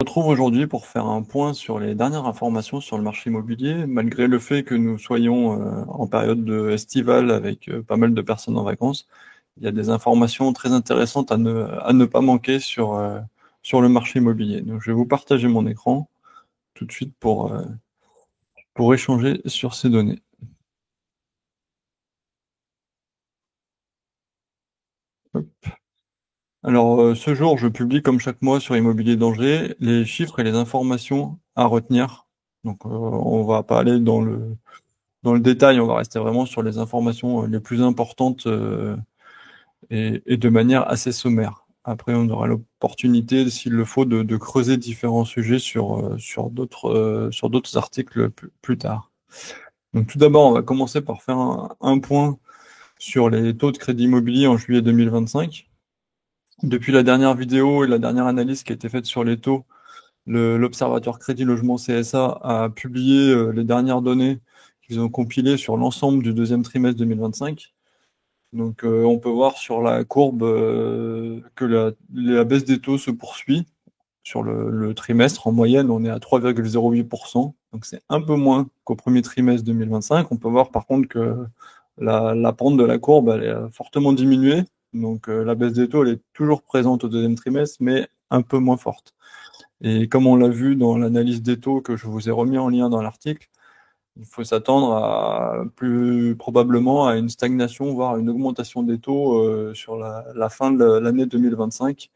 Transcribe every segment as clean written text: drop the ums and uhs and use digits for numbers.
Retrouve aujourd'hui pour faire un point sur les dernières informations sur le marché immobilier, malgré le fait que nous soyons en période estivale avec pas mal de personnes en vacances. Il y a des informations très intéressantes à ne pas manquer sur le marché immobilier. Donc, je vais vous partager mon écran tout de suite pour échanger sur ces données. Hop. Alors, ce jour, je publie comme chaque mois sur Immobilier d'Angers les chiffres et les informations à retenir. Donc, on va pas aller dans le détail, on va rester vraiment sur les informations les plus importantes et de manière assez sommaire. Après, on aura l'opportunité, s'il le faut, de creuser différents sujets sur d'autres articles plus tard. Donc, tout d'abord, on va commencer par faire un point sur les taux de crédit immobilier en juillet 2025. Depuis la dernière vidéo et la dernière analyse qui a été faite sur les taux, l'Observatoire Crédit Logement CSA a publié les dernières données qu'ils ont compilées sur l'ensemble du deuxième trimestre 2025. Donc, on peut voir sur la courbe que la baisse des taux se poursuit sur le trimestre. En moyenne, on est à 3,08%. Donc, c'est un peu moins qu'au premier trimestre 2025. On peut voir par contre que la pente de la courbe, elle est fortement diminuée. Donc, la baisse des taux, elle est toujours présente au deuxième trimestre, mais un peu moins forte. Et comme on l'a vu dans l'analyse des taux que je vous ai remis en lien dans l'article, il faut s'attendre à plus probablement à une stagnation, voire une augmentation des taux sur la fin de l'année 2025.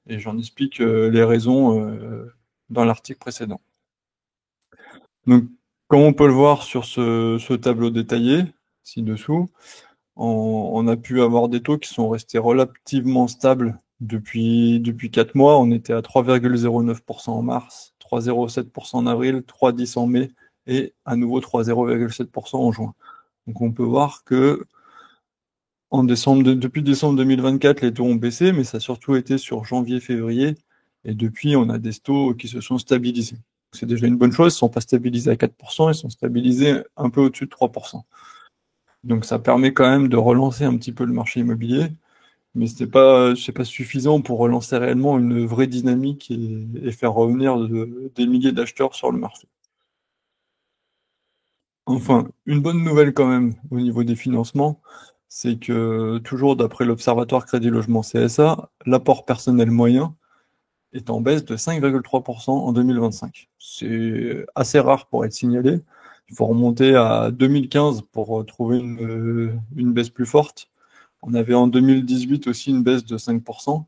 Et j'en explique les raisons dans l'article précédent. Donc, comme on peut le voir sur ce tableau détaillé ci-dessous, on a pu avoir des taux qui sont restés relativement stables depuis 4 mois. On était à 3,09% en mars, 3,07% en avril, 3,10 en mai et à nouveau 3,07% en juin. Donc on peut voir que depuis décembre 2024, les taux ont baissé, mais ça a surtout été sur janvier-février. Et depuis, on a des taux qui se sont stabilisés. C'est déjà une bonne chose. Ils ne sont pas stabilisés à 4%, ils sont stabilisés un peu au-dessus de 3%. Donc ça permet quand même de relancer un petit peu le marché immobilier, mais c'est pas suffisant pour relancer réellement une vraie dynamique et faire revenir des milliers d'acheteurs sur le marché. Enfin, une bonne nouvelle quand même au niveau des financements, c'est que toujours d'après l'Observatoire Crédit Logement CSA, l'apport personnel moyen est en baisse de 5,3% en 2025. C'est assez rare pour être signalé. Il faut remonter à 2015 pour trouver une baisse plus forte. On avait en 2018 aussi une baisse de 5%.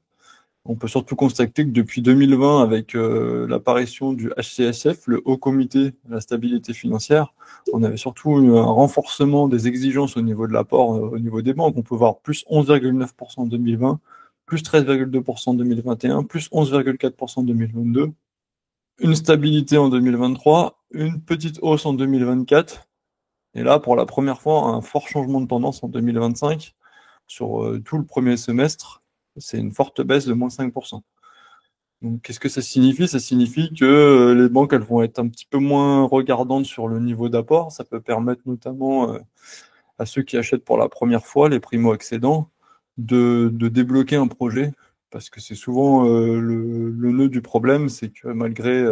On peut surtout constater que depuis 2020, avec l'apparition du HCSF, le Haut Comité de la stabilité financière, on avait surtout eu un renforcement des exigences au niveau de l'apport, au niveau des banques. On peut voir plus 11,9% en 2020, plus 13,2% en 2021, plus 11,4% en 2022, une stabilité en 2023, une petite hausse en 2024, et là, pour la première fois, un fort changement de tendance en 2025 sur tout le premier semestre. C'est une forte baisse de moins 5%. Donc, qu'est-ce que ça signifie? Ça signifie que les banques, elles vont être un petit peu moins regardantes sur le niveau d'apport. Ça peut permettre notamment à ceux qui achètent pour la première fois, les primo-accédants, de débloquer un projet. Parce que c'est souvent le nœud du problème, c'est que malgré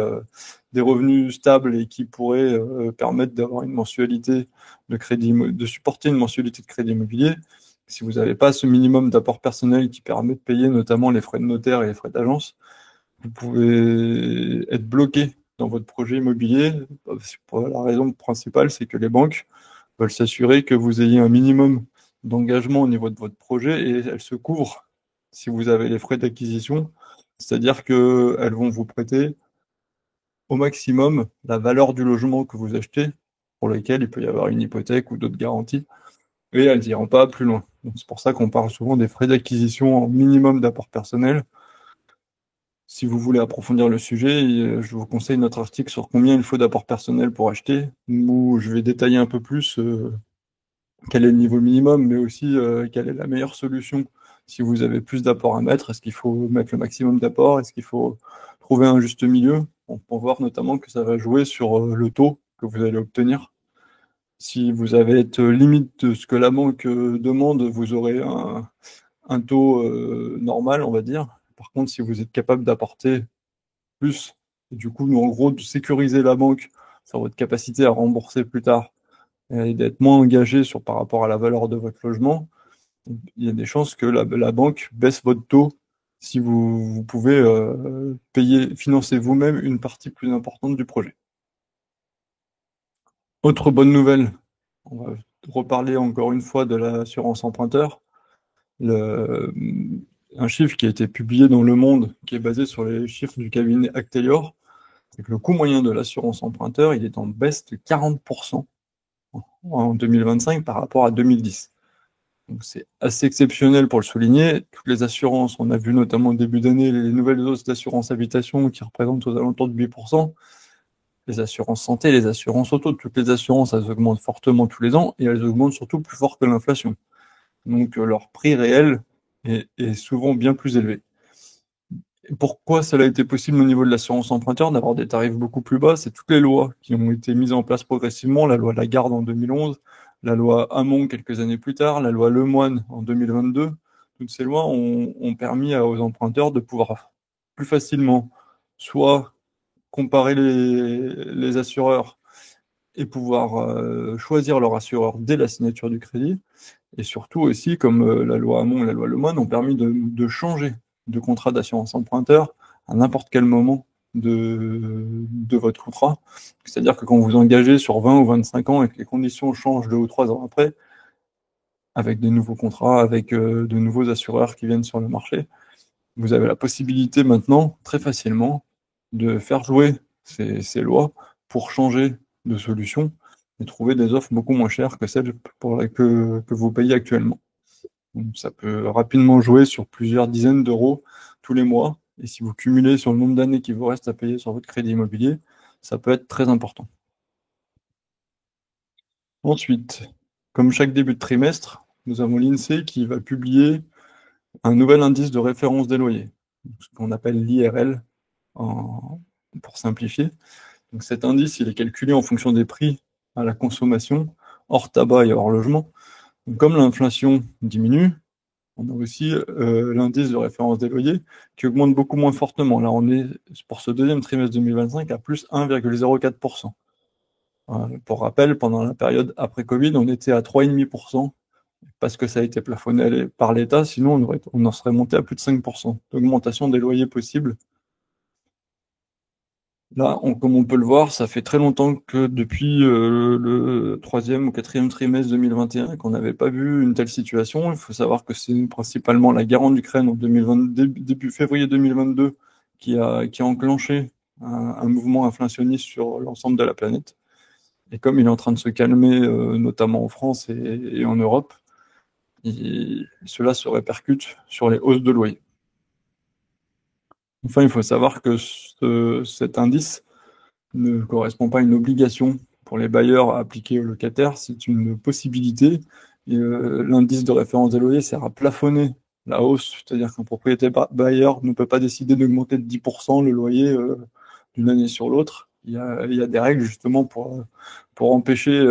des revenus stables et qui pourraient permettre d'avoir une mensualité de crédit, de supporter une mensualité de crédit immobilier, si vous n'avez pas ce minimum d'apport personnel qui permet de payer notamment les frais de notaire et les frais d'agence, vous pouvez être bloqué dans votre projet immobilier. La raison principale, c'est que les banques veulent s'assurer que vous ayez un minimum d'engagement au niveau de votre projet et elles se couvrent si vous avez les frais d'acquisition, c'est-à-dire qu'elles vont vous prêter au maximum la valeur du logement que vous achetez, pour lequel il peut y avoir une hypothèque ou d'autres garanties, et elles n'iront pas plus loin. Donc, c'est pour ça qu'on parle souvent des frais d'acquisition en minimum d'apport personnel. Si vous voulez approfondir le sujet, je vous conseille notre article sur combien il faut d'apport personnel pour acheter, où je vais détailler un peu plus quel est le niveau minimum, mais aussi quelle est la meilleure solution si vous avez plus d'apport à mettre. Est-ce qu'il faut mettre le maximum d'apport? Est-ce qu'il faut trouver un juste milieu? On peut voir notamment que ça va jouer sur le taux que vous allez obtenir. Si vous avez être limite de ce que la banque demande, vous aurez un taux normal, on va dire. Par contre, si vous êtes capable d'apporter plus, Et du coup, en gros, de sécuriser la banque sur votre capacité à rembourser plus tard et d'être moins engagé par rapport à la valeur de votre logement, il y a des chances que la banque baisse votre taux si vous pouvez financer vous-même une partie plus importante du projet. Autre bonne nouvelle, on va reparler encore une fois de l'assurance emprunteur. Le- un chiffre qui a été publié dans Le Monde, qui est basé sur les chiffres du cabinet Actelior, c'est que le coût moyen de l'assurance emprunteur, il est en baisse de 40% en 2025 par rapport à 2010. Donc c'est assez exceptionnel pour le souligner. Toutes les assurances, on a vu notamment au début d'année les nouvelles hausses d'assurance habitation qui représentent aux alentours de 8%. Les assurances santé, les assurances auto, toutes les assurances, elles augmentent fortement tous les ans et elles augmentent surtout plus fort que l'inflation. Donc leur prix réel est souvent bien plus élevé. Et pourquoi cela a été possible au niveau de l'assurance emprunteur d'avoir des tarifs beaucoup plus bas? C'est toutes les lois qui ont été mises en place progressivement, la loi Lagarde en 2011, la loi Hamon quelques années plus tard, la loi Lemoine en 2022. Toutes ces lois ont permis aux emprunteurs de pouvoir plus facilement soit comparer les assureurs et pouvoir choisir leur assureur dès la signature du crédit, et surtout aussi, comme la loi Hamon et la loi Lemoine ont permis de changer de contrat d'assurance emprunteur à n'importe quel moment de votre contrat. C'est-à-dire que quand vous engagez sur 20 ou 25 ans et que les conditions changent 2 ou 3 ans après, avec des nouveaux contrats, avec de nouveaux assureurs qui viennent sur le marché, vous avez la possibilité maintenant, très facilement, de faire jouer ces lois pour changer de solution et trouver des offres beaucoup moins chères que celles que vous payez actuellement. Donc, ça peut rapidement jouer sur plusieurs dizaines d'euros tous les mois. Et si vous cumulez sur le nombre d'années qui vous reste à payer sur votre crédit immobilier, ça peut être très important. Ensuite, comme chaque début de trimestre, nous avons l'INSEE qui va publier un nouvel indice de référence des loyers, ce qu'on appelle l'IRL pour simplifier. Donc cet indice, il est calculé en fonction des prix à la consommation, hors tabac et hors logement. Donc, comme l'inflation diminue, on a aussi l'indice de référence des loyers qui augmente beaucoup moins fortement. Là, on est pour ce deuxième trimestre 2025 à plus 1,04%. Pour rappel, pendant la période après Covid, on était à 3,5% parce que ça a été plafonné par l'État, sinon on en serait monté à plus de 5% d'augmentation des loyers possibles. Là, comme on peut le voir, ça fait très longtemps que depuis le troisième ou quatrième trimestre 2021 qu'on n'avait pas vu une telle situation. Il faut savoir que c'est principalement la guerre en Ukraine en 2020, début février 2022 qui a enclenché un mouvement inflationniste sur l'ensemble de la planète. Et comme il est en train de se calmer, notamment en France et en Europe, cela se répercute sur les hausses de loyer. Enfin, il faut savoir que cet indice ne correspond pas à une obligation pour les bailleurs à appliquer aux locataires, c'est une possibilité. Et l'indice de référence des loyers sert à plafonner la hausse, c'est-à-dire qu'un propriétaire bailleur ne peut pas décider d'augmenter de 10% le loyer d'une année sur l'autre. Il y a des règles justement pour empêcher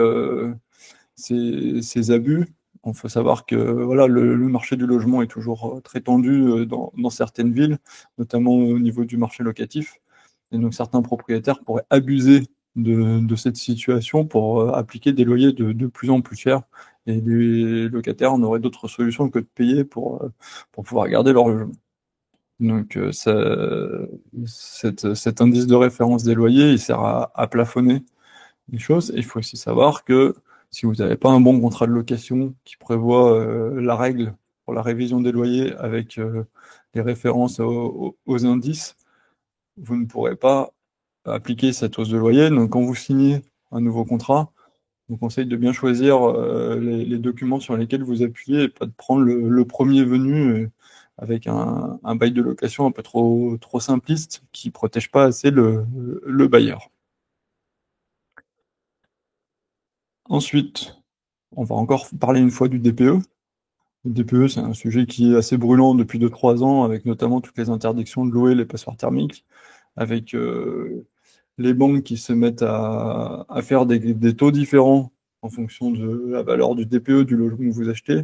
ces abus. Il faut savoir que voilà, le marché du logement est toujours très tendu dans certaines villes, notamment au niveau du marché locatif. Et donc certains propriétaires pourraient abuser de cette situation pour appliquer des loyers de plus en plus chers. Et les locataires n'auraient d'autre solution que de payer pour pouvoir garder leur logement. Donc cet indice de référence des loyers, il sert à plafonner les choses. Et il faut aussi savoir que si vous n'avez pas un bon contrat de location qui prévoit la règle pour la révision des loyers avec les références aux indices, vous ne pourrez pas appliquer cette hausse de loyer. Donc, quand vous signez un nouveau contrat, je vous conseille de bien choisir les documents sur lesquels vous appuyez et pas de prendre le premier venu avec un bail de location un peu trop simpliste qui protège pas assez le bailleur. Ensuite, on va encore parler une fois du DPE. Le DPE, c'est un sujet qui est assez brûlant depuis 2 3 ans, avec notamment toutes les interdictions de louer les passoires thermiques, avec les banques qui se mettent à faire des taux différents en fonction de la valeur du DPE du logement que vous achetez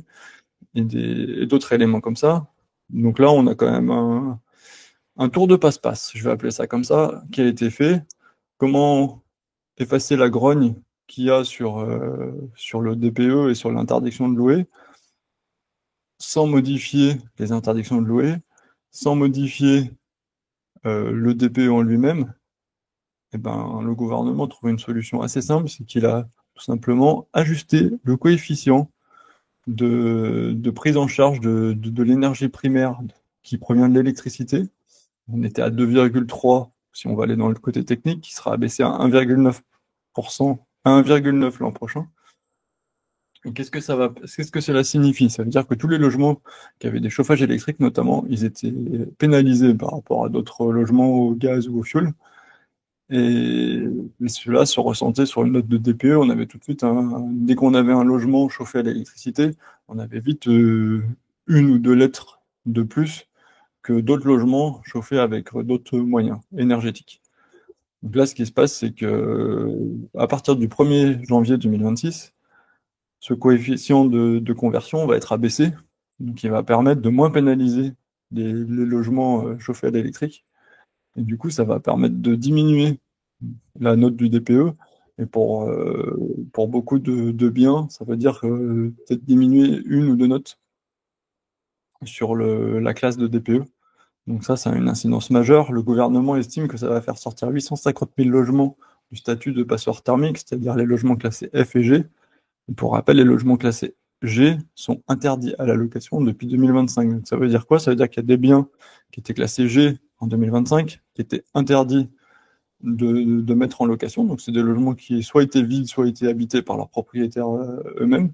et d'autres éléments comme ça. Donc là, on a quand même un tour de passe-passe, je vais appeler ça comme ça, qui a été fait. Comment effacer la grogne qu'il y a sur le DPE et sur l'interdiction de louer, sans modifier les interdictions de louer, sans modifier le DPE en lui-même. Eh ben, le gouvernement trouve une solution assez simple, c'est qu'il a tout simplement ajusté le coefficient de prise en charge de l'énergie primaire qui provient de l'électricité. On était à 2,3, si on va aller dans le côté technique, qui sera abaissé à 1,9%, à 1,9 l'an prochain. Et qu'est-ce que cela signifie? Ça veut dire que tous les logements qui avaient des chauffages électriques, notamment, ils étaient pénalisés par rapport à d'autres logements au gaz ou au fioul. Et cela se ressentait sur une note de DPE. On avait tout de suite, dès qu'on avait un logement chauffé à l'électricité, on avait vite une ou deux lettres de plus que d'autres logements chauffés avec d'autres moyens énergétiques. Donc là, ce qui se passe, c'est que à partir du 1er janvier 2026, ce coefficient de conversion va être abaissé, donc il va permettre de moins pénaliser les logements chauffés à l'électrique. Et du coup, ça va permettre de diminuer la note du DPE. Et pour beaucoup de biens, ça veut dire peut-être diminuer une ou deux notes sur la classe de DPE. Donc ça a une incidence majeure. Le gouvernement estime que ça va faire sortir 850 000 logements du statut de passoire thermique, c'est-à-dire les logements classés F et G. Et pour rappel, les logements classés G sont interdits à la location depuis 2025. Donc ça veut dire quoi? Ça veut dire qu'il y a des biens qui étaient classés G en 2025, qui étaient interdits de mettre en location. Donc c'est des logements qui soit étaient vides, soit étaient habités par leurs propriétaires eux-mêmes,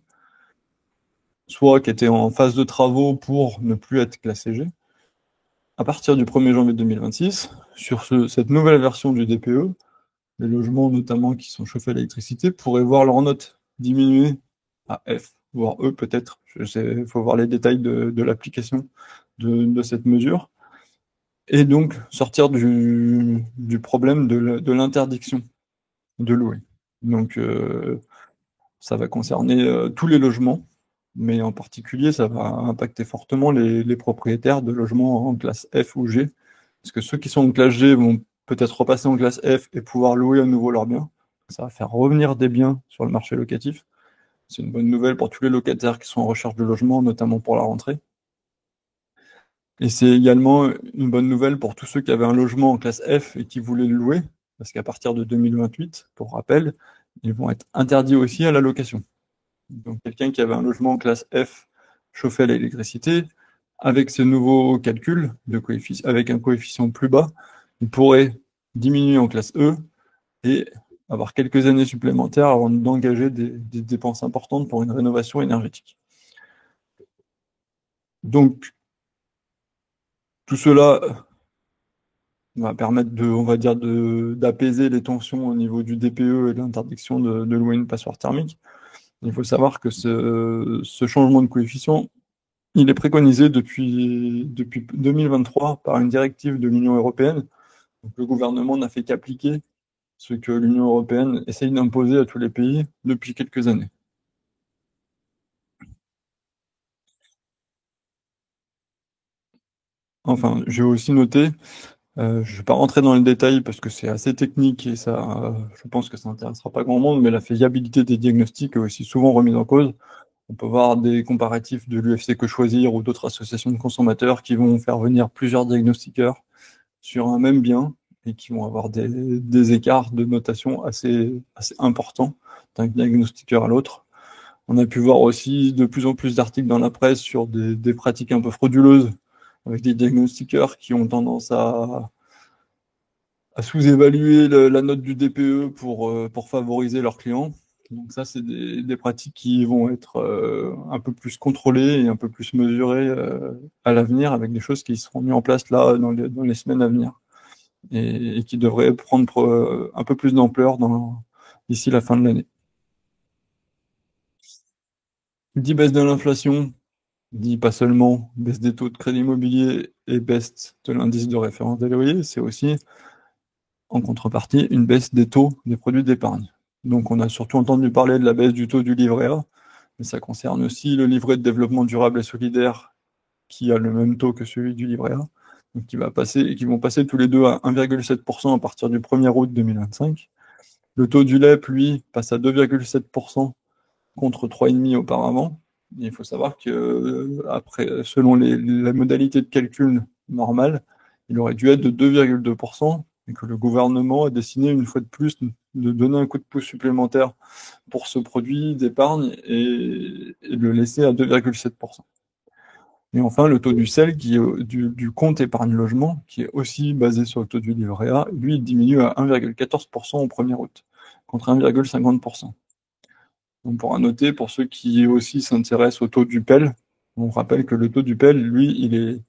soit qui étaient en phase de travaux pour ne plus être classés G. À partir du 1er janvier 2026, sur cette nouvelle version du DPE, les logements notamment qui sont chauffés à l'électricité pourraient voir leur note diminuer à F, voire E peut-être. Il faut voir les détails de l'application de cette mesure. Et donc sortir du problème de l'interdiction de louer. Donc ça va concerner tous les logements, mais en particulier ça va impacter fortement les propriétaires de logements en classe F ou G, parce que ceux qui sont en classe G vont peut-être repasser en classe F et pouvoir louer à nouveau leurs biens. Ça va faire revenir des biens sur le marché locatif. C'est une bonne nouvelle pour tous les locataires qui sont en recherche de logement, notamment pour la rentrée. Et c'est également une bonne nouvelle pour tous ceux qui avaient un logement en classe F et qui voulaient le louer, parce qu'à partir de 2028, pour rappel, ils vont être interdits aussi à la location. Donc quelqu'un qui avait un logement en classe F chauffé à l'électricité, avec ce nouveau calcul avec un coefficient plus bas, il pourrait diminuer en classe E et avoir quelques années supplémentaires avant d'engager des dépenses importantes pour une rénovation énergétique. Donc tout cela va permettre on va dire, d'apaiser les tensions au niveau du DPE et de l'interdiction de louer une passoire thermique. Il faut savoir que ce changement de coefficient, il est préconisé depuis 2023 par une directive de l'Union européenne. Donc, le gouvernement n'a fait qu'appliquer ce que l'Union européenne essaye d'imposer à tous les pays depuis quelques années. Enfin, j'ai aussi noté, je ne vais pas rentrer dans le détail parce que c'est assez technique et je pense que ça n'intéressera pas grand monde, mais la fiabilité des diagnostics est aussi souvent remise en cause. On peut voir des comparatifs de l'UFC Que Choisir ou d'autres associations de consommateurs qui vont faire venir plusieurs diagnostiqueurs sur un même bien et qui vont avoir des écarts de notation assez importants d'un diagnostiqueur à l'autre. On a pu voir aussi de plus en plus d'articles dans la presse sur des pratiques un peu frauduleuses avec des diagnostiqueurs qui ont tendance à sous-évaluer la note du DPE pour favoriser leurs clients. Donc ça, c'est des pratiques qui vont être un peu plus contrôlées et un peu plus mesurées à l'avenir avec des choses qui seront mises en place là dans les semaines à venir et qui devraient prendre un peu plus d'ampleur d'ici la fin de l'année. Dit baisse de l'inflation, dit pas seulement baisse des taux de crédit immobilier et baisse de l'indice de référence des loyers, c'est aussi en contrepartie une baisse des taux des produits d'épargne. Donc on a surtout entendu parler de la baisse du taux du livret A, mais ça concerne aussi le livret de développement durable et solidaire qui a le même taux que celui du livret A. donc qui vont passer tous les deux à 1,7% à partir du 1er août 2025. Le taux du LEP, lui, passe à 2,7% contre 3,5% auparavant. Et il faut savoir que après, selon la modalité de calcul normale, il aurait dû être de 2,2% et que le gouvernement a décidé une fois de plus de donner un coup de pouce supplémentaire pour ce produit d'épargne et de le laisser à 2,7%. Et enfin, le taux du CEL, du compte épargne logement, qui est aussi basé sur le taux du livret A, lui, il diminue à 1,14% au 1er août, contre 1,50%. On pourra noter, pour ceux qui aussi s'intéressent au taux du PEL, on rappelle que le taux du PEL, lui, il est,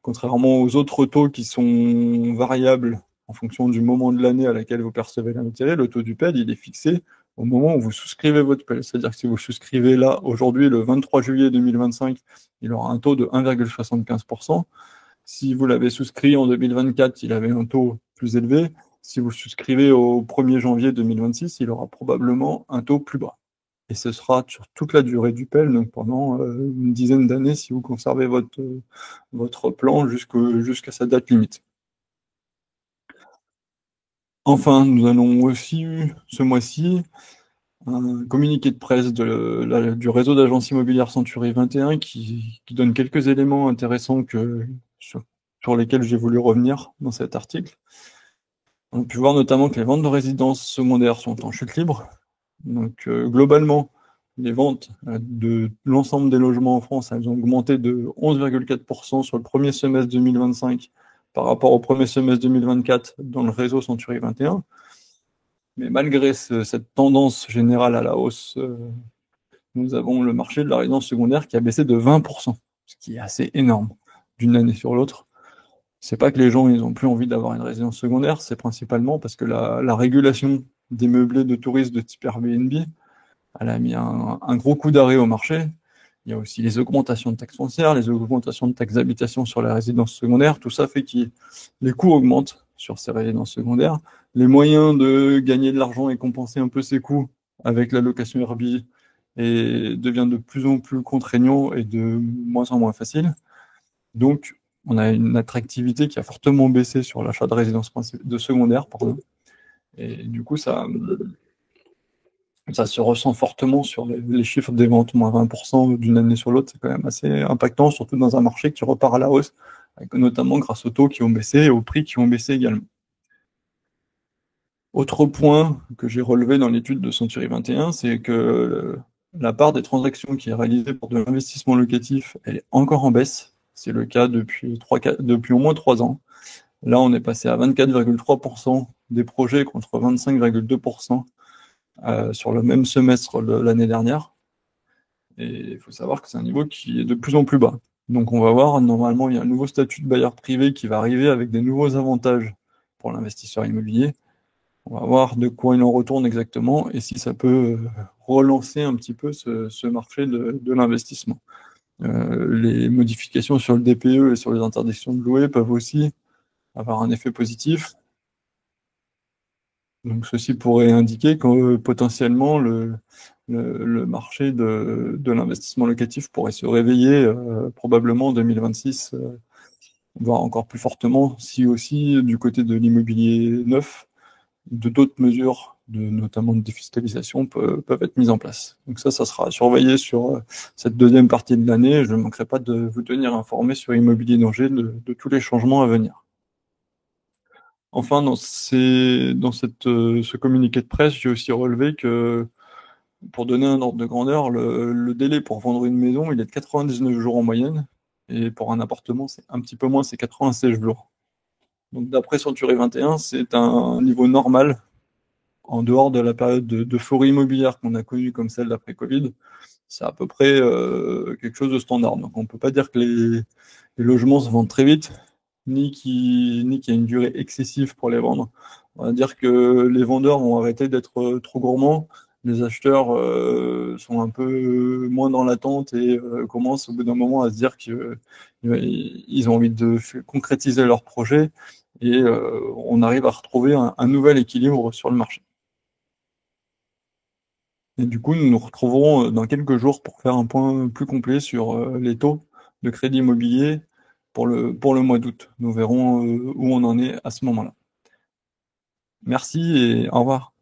contrairement aux autres taux qui sont variables en fonction du moment de l'année à laquelle vous percevez l'intérêt, le taux du PEL, il est fixé au moment où vous souscrivez votre PEL. C'est-à-dire que si vous souscrivez là, aujourd'hui, le 23 juillet 2025, il aura un taux de 1,75%. Si vous l'avez souscrit en 2024, il avait un taux plus élevé. Si vous souscrivez au 1er janvier 2026, il aura probablement un taux plus bas. Et ce sera sur toute la durée du PEL, donc pendant une dizaine d'années, si vous conservez votre plan jusqu'à sa date limite. Enfin, nous allons aussi, ce mois-ci, un communiqué de presse du réseau d'agences immobilières Century 21 qui donne quelques éléments intéressants sur lesquels j'ai voulu revenir dans cet article. On a pu voir notamment que les ventes de résidences secondaires sont en chute libre. Donc globalement, les ventes de l'ensemble des logements en France, elles ont augmenté de 11,4% sur le premier semestre 2025 par rapport au premier semestre 2024 dans le réseau Century 21. Mais malgré cette tendance générale à la hausse, nous avons le marché de la résidence secondaire qui a baissé de 20%, ce qui est assez énorme d'une année sur l'autre. C'est pas que les gens ils ont plus envie d'avoir une résidence secondaire, c'est principalement parce que la régulation des meublés de tourisme de type Airbnb, elle a mis un gros coup d'arrêt au marché. Il y a aussi les augmentations de taxes foncières, les augmentations de taxes d'habitation sur la résidence secondaire. Tout ça fait que les coûts augmentent sur ces résidences secondaires. Les moyens de gagner de l'argent et compenser un peu ces coûts avec la location Airbnb devient de plus en plus contraignant et de moins en moins facile. Donc, on a une attractivité qui a fortement baissé sur l'achat de résidences de secondaire, pardon. Et du coup, ça se ressent fortement sur les chiffres des ventes, moins 20% d'une année sur l'autre. C'est quand même assez impactant, surtout dans un marché qui repart à la hausse, notamment grâce aux taux qui ont baissé et aux prix qui ont baissé également. Autre point que j'ai relevé dans l'étude de Century 21, c'est que la part des transactions qui est réalisée pour de l'investissement locatif, elle est encore en baisse. C'est le cas depuis au moins 3 ans. Là, on est passé à 24,3% des projets contre 25,2% sur le même semestre l'année dernière. Et il faut savoir que c'est un niveau qui est de plus en plus bas. Donc on va voir, normalement, il y a un nouveau statut de bailleur privé qui va arriver avec des nouveaux avantages pour l'investisseur immobilier. On va voir de quoi il en retourne exactement et si ça peut relancer un petit peu ce marché de l'investissement. Les modifications sur le DPE et sur les interdictions de louer peuvent aussi avoir un effet positif. Donc ceci pourrait indiquer que potentiellement le marché de l'investissement locatif pourrait se réveiller probablement en 2026, voire encore plus fortement, si aussi du côté de l'immobilier neuf, d'autres mesures, notamment de défiscalisation, peuvent être mises en place. Donc ça sera surveillé sur cette deuxième partie de l'année. Je ne manquerai pas de vous tenir informé sur Immobilier Danger de tous les changements à venir. Enfin, ce communiqué de presse, j'ai aussi relevé que, pour donner un ordre de grandeur, le délai pour vendre une maison, il est de 99 jours en moyenne, et pour un appartement, c'est un petit peu moins, c'est 96 jours. Donc d'après Century 21, c'est un niveau normal, en dehors de la période d'euphorie immobilière qu'on a connue comme celle d'après Covid. C'est à peu près quelque chose de standard. Donc on ne peut pas dire que les logements se vendent très vite, ni qu'il y a une durée excessive pour les vendre. On va dire que les vendeurs vont arrêter d'être trop gourmands, les acheteurs sont un peu moins dans l'attente et commencent au bout d'un moment à se dire qu'ils ont envie de concrétiser leur projet et on arrive à retrouver un nouvel équilibre sur le marché. Et du coup, nous nous retrouverons dans quelques jours pour faire un point plus complet sur les taux de crédit immobilier pour le mois d'août. Nous verrons où on en est à ce moment-là. Merci et au revoir.